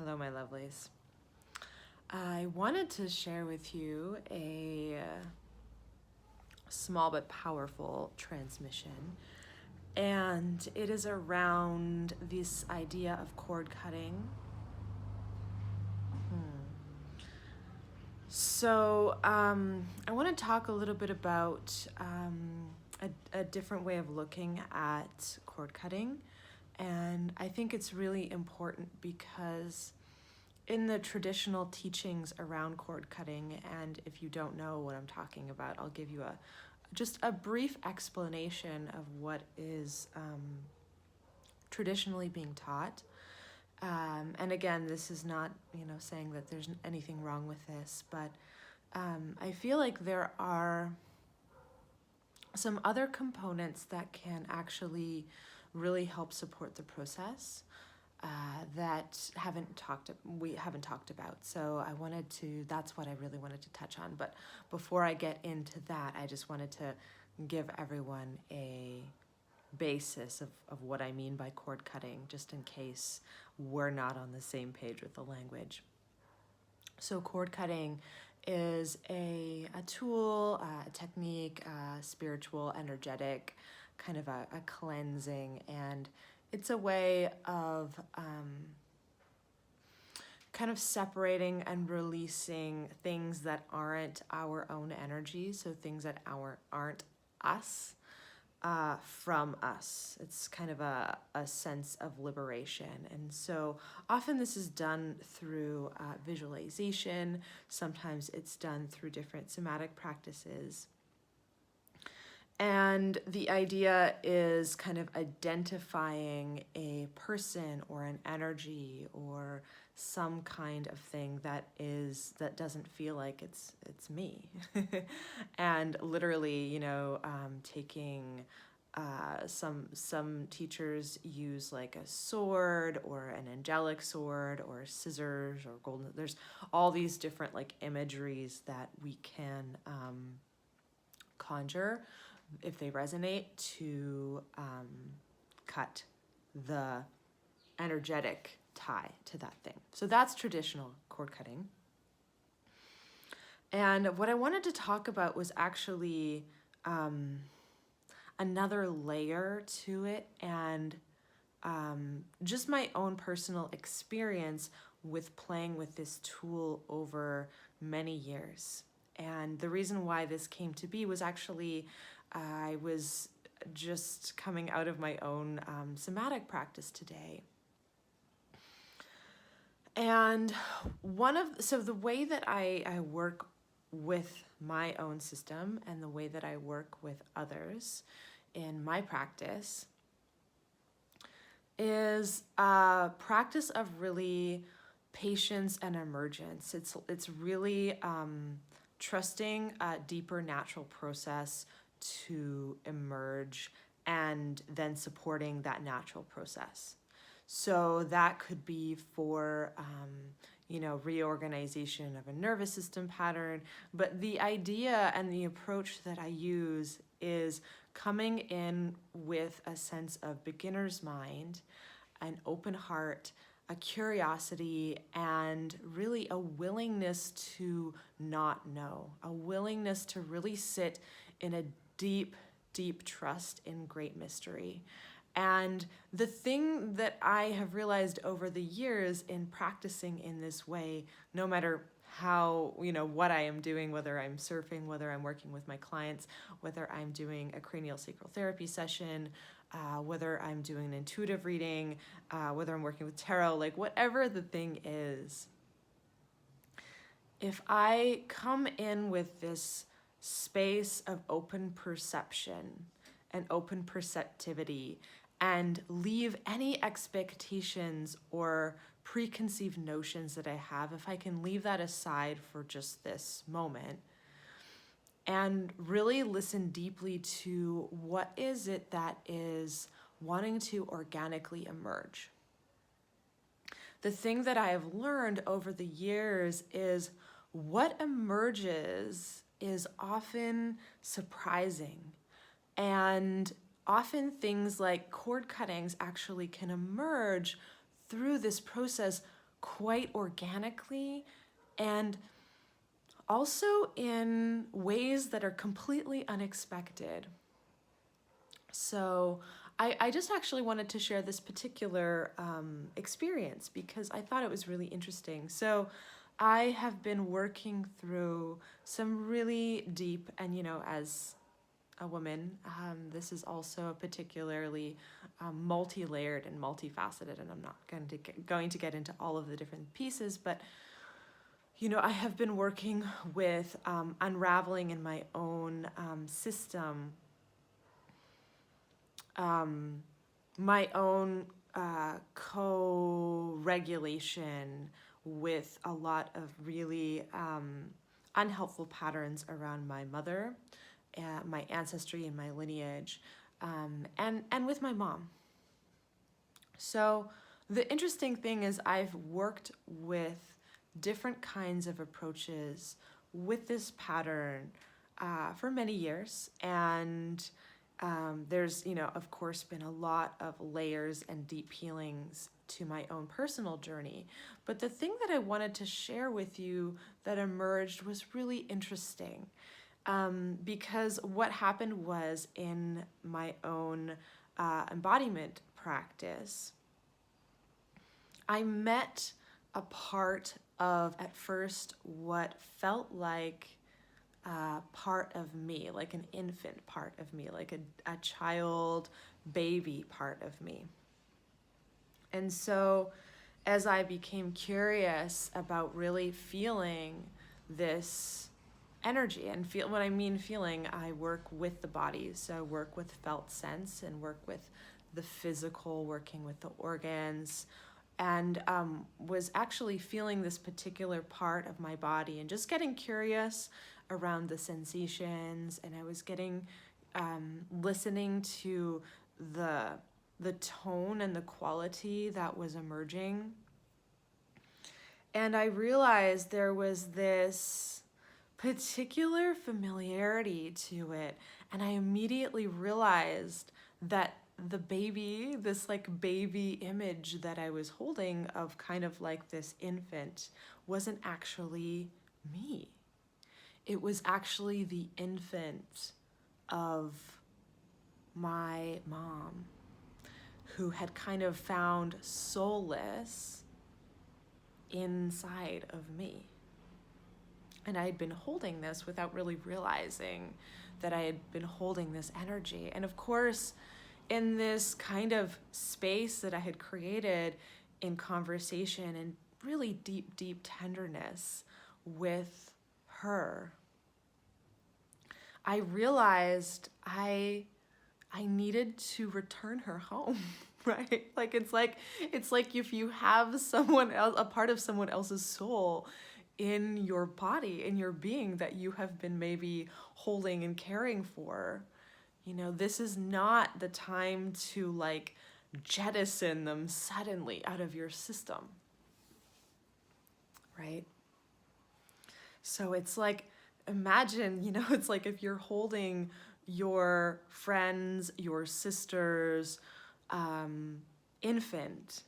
Hello, my lovelies. I wanted to share with you a small but powerful transmission, and it is around this idea of cord cutting. So I want to talk a little bit about a different way of looking at cord cutting, and I think it's really important because in the traditional teachings around cord cutting, and if you don't know what I'm talking about, I'll give you just a brief explanation of what is traditionally being taught. And again, this is not, saying that there's anything wrong with this, but I feel like there are some other components that can actually really help support the process that we haven't talked about. So that's what I really wanted to touch on. But before I get into that, I just wanted to give everyone a basis of what I mean by cord cutting, just in case we're not on the same page with the language. So cord cutting is a tool, a technique, spiritual, energetic, kind of a cleansing, and it's a way of kind of separating and releasing things that aren't our own energy, so things that aren't us, from us. It's kind of a sense of liberation. And so often this is done through visualization. Sometimes it's done through different somatic practices. And the idea is kind of identifying a person or an energy or some kind of thing that doesn't feel like it's me. And literally, taking some teachers use like a sword or an angelic sword or scissors or golden. There's all these different like imageries that we can conjure if they resonate to cut the energetic tie to that thing. So that's traditional cord cutting. And what I wanted to talk about was actually another layer to it, and just my own personal experience with playing with this tool over many years. And the reason why this came to be was actually I was just coming out of my own somatic practice today. And the way that I work with my own system and the way that I work with others in my practice is a practice of really patience and emergence. It's really trusting a deeper natural process to emerge and then supporting that natural process. So that could be for, reorganization of a nervous system pattern. But the idea and the approach that I use is coming in with a sense of beginner's mind, an open heart, a curiosity, and really a willingness to not know, a willingness to really sit in a deep, deep trust in great mystery. And the thing that I have realized over the years in practicing in this way, no matter how, what I am doing, whether I'm surfing, whether I'm working with my clients, whether I'm doing a cranial sacral therapy session, whether I'm doing an intuitive reading, whether I'm working with tarot, like whatever the thing is, if I come in with this space of open perception and open perceptivity and leave any expectations or preconceived notions that I have, if I can leave that aside for just this moment and really listen deeply to what is it that is wanting to organically emerge. The thing that I have learned over the years is what emerges is often surprising, and often things like cord cuttings actually can emerge through this process quite organically, and also in ways that are completely unexpected. So I just actually wanted to share this particular experience because I thought it was really interesting. So I have been working through some really deep, and as a woman, this is also a particularly multi-layered and multifaceted, and I'm not going to get into all of the different pieces, but I have been working with unraveling in my own system, my own co-regulation with a lot of really unhelpful patterns around my mother, my ancestry and my lineage, and with my mom. So the interesting thing is I've worked with different kinds of approaches with this pattern for many years, and there's, of course, been a lot of layers and deep healings to my own personal journey. But the thing that I wanted to share with you that emerged was really interesting, because what happened was in my own embodiment practice, I met a part of, at first, what felt like part of me, like an infant part of me, like a child, baby part of me. And so as I became curious about really feeling this energy, and when I mean feeling, I work with the body. So I work with felt sense and work with the physical, working with the organs, and was actually feeling this particular part of my body and just getting curious around the sensations. And I was getting listening to the tone and the quality that was emerging. And I realized there was this particular familiarity to it. And I immediately realized that the baby, this like baby image that I was holding of kind of like this infant, wasn't actually me. It was actually the infant of my mom, who had kind of found solace inside of me. And I had been holding this without really realizing that I had been holding this energy. And of course, in this kind of space that I had created in conversation and really deep, deep tenderness with her, I realized I needed to return her home, right? Like it's like if you have someone else, a part of someone else's soul in your body, in your being, that you have been maybe holding and caring for, this is not the time to like jettison them suddenly out of your system, right? So it's like, imagine, it's like if you're holding your friends, your sister's infant,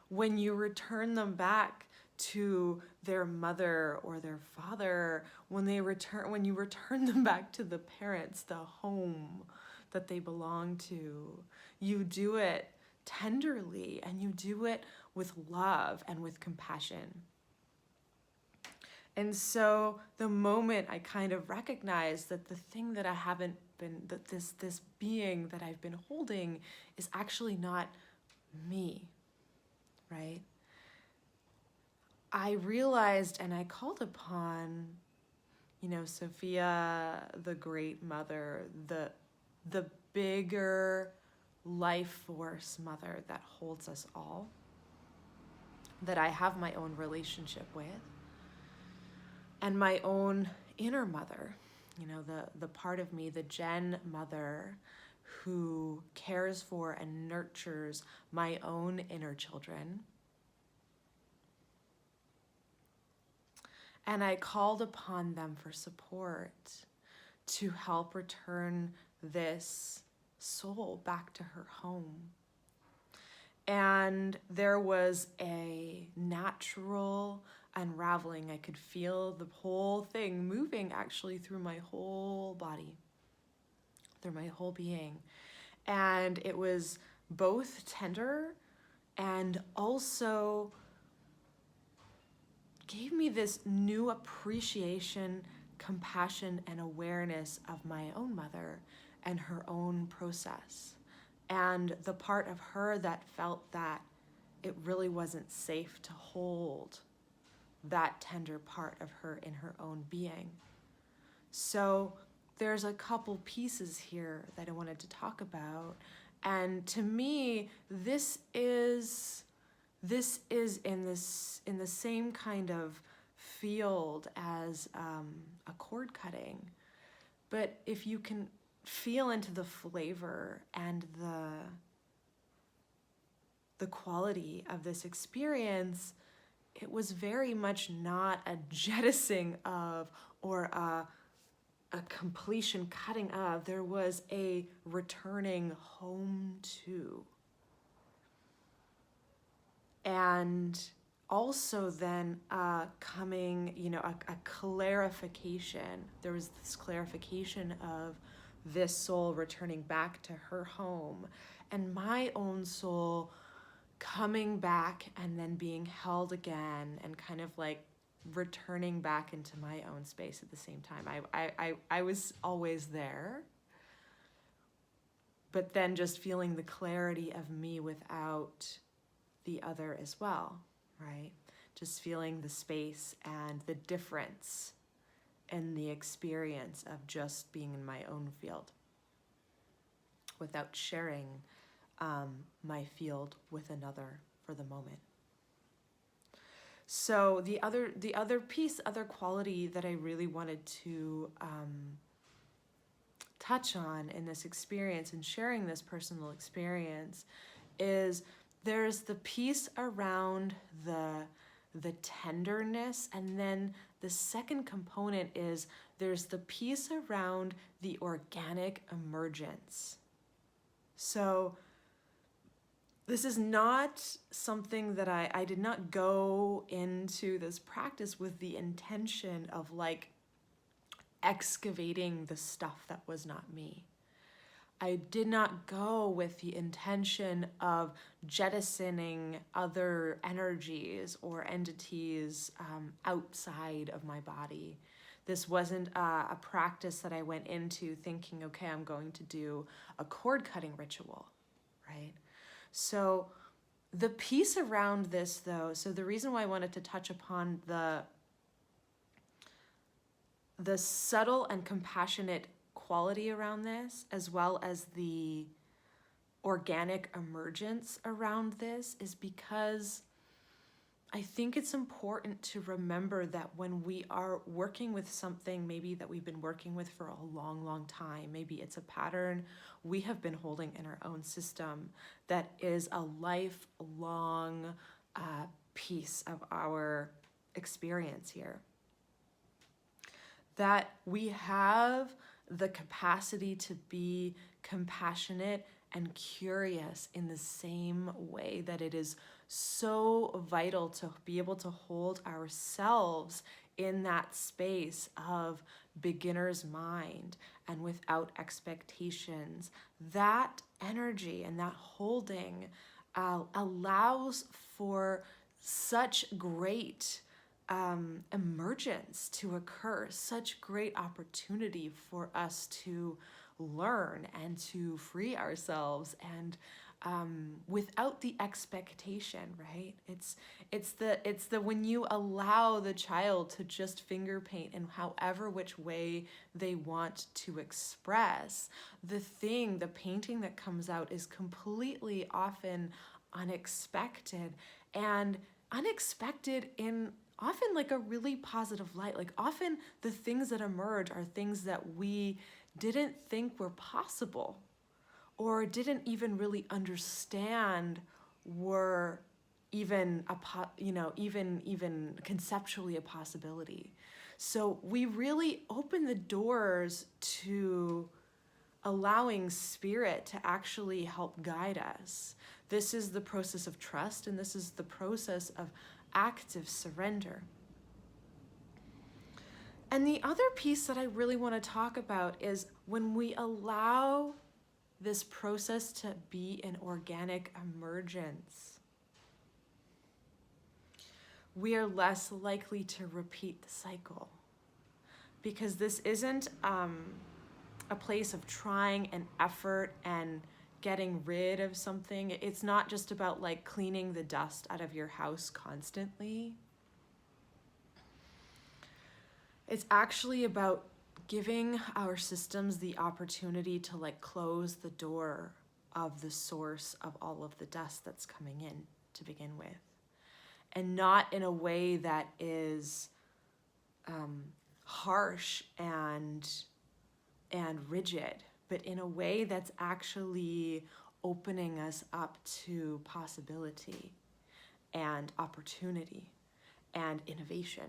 when you return them back to their mother or their father, when you return them back to the parents, the home that they belong to, you do it tenderly and you do it with love and with compassion. And so the moment I kind of recognized that the thing that I haven't been, that this being that I've been holding is actually not me, right? I realized, and I called upon, Sophia, the great mother, the bigger life force mother that holds us all, that I have my own relationship with, and my own inner mother, the part of me, the Jenn mother, who cares for and nurtures my own inner children. And I called upon them for support to help return this soul back to her home. And there was a natural unraveling. I could feel the whole thing moving actually through my whole body, through my whole being. And it was both tender and also gave me this new appreciation, compassion, and awareness of my own mother and her own process. And the part of her that felt that it really wasn't safe to hold that tender part of her in her own being. So there's a couple pieces here that I wanted to talk about. And to me, this is in the same kind of field as a cord cutting. But if you can feel into the flavor and the quality of this experience, it was very much not a jettisoning of or a completion cutting of. There was a returning home to. And also then coming, a clarification. There was this clarification of this soul returning back to her home, and my own soul coming back and then being held again and kind of like returning back into my own space at the same time. I was always there, but then just feeling the clarity of me without the other as well, right? Just feeling the space and the difference in the experience of just being in my own field without sharing my field with another for the moment. So the other piece, other quality that I really wanted to touch on in this experience and sharing this personal experience is there's the piece around the tenderness, and then the second component is there's the piece around the organic emergence. So this is not something that I did not go into this practice with the intention of like excavating the stuff that was not me. I did not go with the intention of jettisoning other energies or entities outside of my body. This wasn't a practice that I went into thinking, okay, I'm going to do a cord cutting ritual, right? So the piece around this though, so the reason why I wanted to touch upon the subtle and compassionate quality around this, as well as the organic emergence around this, is because I think it's important to remember that when we are working with something maybe that we've been working with for a long, long time, maybe it's a pattern we have been holding in our own system that is a lifelong piece of our experience here, that we have the capacity to be compassionate and curious in the same way that it is so vital to be able to hold ourselves in that space of beginner's mind and without expectations. That energy and that holding allows for such great emergence to occur, such great opportunity for us to learn and to free ourselves, and without the expectation, right? It's the when you allow the child to just finger paint in however which way they want to express the thing, the painting that comes out is completely often unexpected, and unexpected in often like a really positive light. Like often the things that emerge are things that we didn't think were possible or didn't even really understand were even even conceptually a possibility. So we really open the doors to allowing spirit to actually help guide us. This is the process of trust, and this is the process of active surrender. And the other piece that I really want to talk about is when we allow this process to be an organic emergence, we are less likely to repeat the cycle. Because this isn't a place of trying and effort and getting rid of something. It's not just about like cleaning the dust out of your house constantly. It's actually about giving our systems the opportunity to like close the door of the source of all of the dust that's coming in to begin with. And not in a way that is harsh and rigid, but in a way that's actually opening us up to possibility and opportunity and innovation.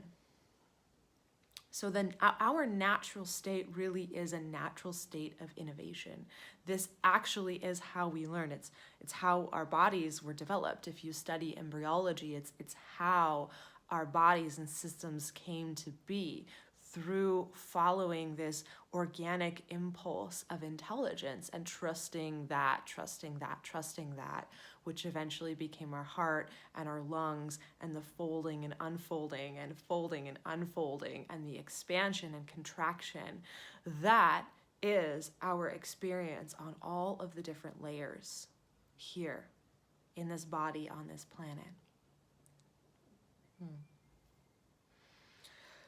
So then our natural state really is a natural state of innovation. This actually is how we learn. It's how our bodies were developed. If you study embryology, it's how our bodies and systems came to be, through following this organic impulse of intelligence and trusting that, which eventually became our heart and our lungs and the folding and unfolding and folding and unfolding and the expansion and contraction. That is our experience on all of the different layers here in this body on this planet.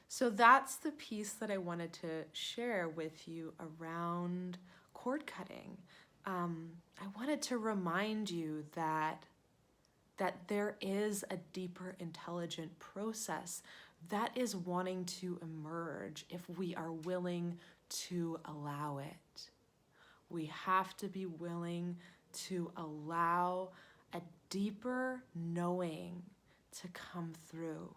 So that's the piece that I wanted to share with you around cord cutting. I wanted to remind you that there is a deeper intelligent process that is wanting to emerge if we are willing to allow it. We have to be willing to allow a deeper knowing to come through.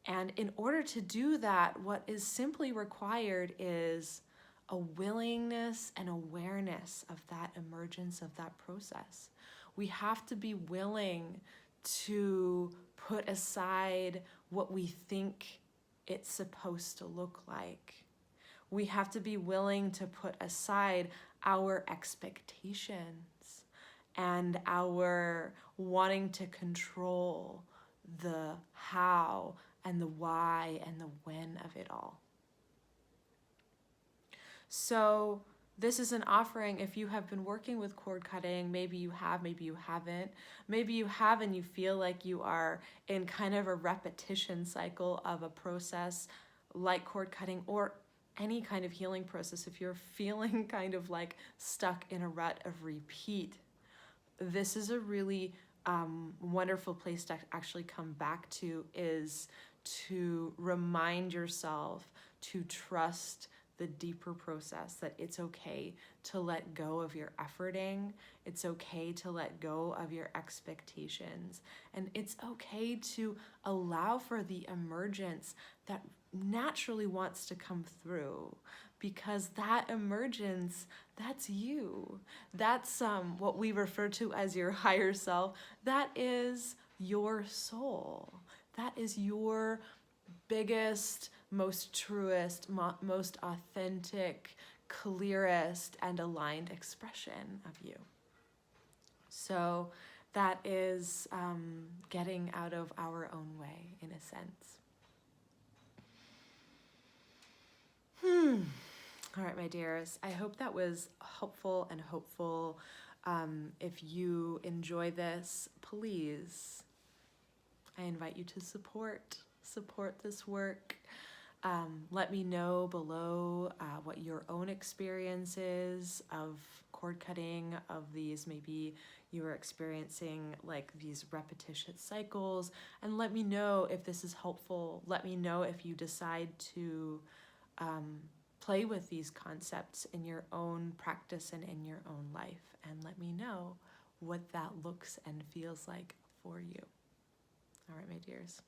And in order to do that, what is simply required is a willingness and awareness of that emergence of that process. We have to be willing to put aside what we think it's supposed to look like. We have to be willing to put aside our expectations and our wanting to control the how and the why and the when of it all. So this is an offering. If you have been working with cord cutting, maybe you have, maybe you haven't. Maybe you have and you feel like you are in kind of a repetition cycle of a process like cord cutting or any kind of healing process. If you're feeling kind of like stuck in a rut of repeat, this is a really wonderful place to actually come back to, is to remind yourself to trust the deeper process, that it's okay to let go of your efforting, it's okay to let go of your expectations, and it's okay to allow for the emergence that naturally wants to come through, because that emergence, that's you. That's what we refer to as your higher self. That is your soul. That is your biggest, most truest, most authentic, clearest, and aligned expression of you. So that is getting out of our own way, in a sense. All right, my dears, I hope that was helpful and hopeful. If you enjoy this, please, I invite you to support this work. Let me know below what your own experience is of cord cutting, of these, maybe you are experiencing like these repetitious cycles, and let me know if this is helpful. Let me know if you decide to play with these concepts in your own practice and in your own life, and let me know what that looks and feels like for you. All right, my dears.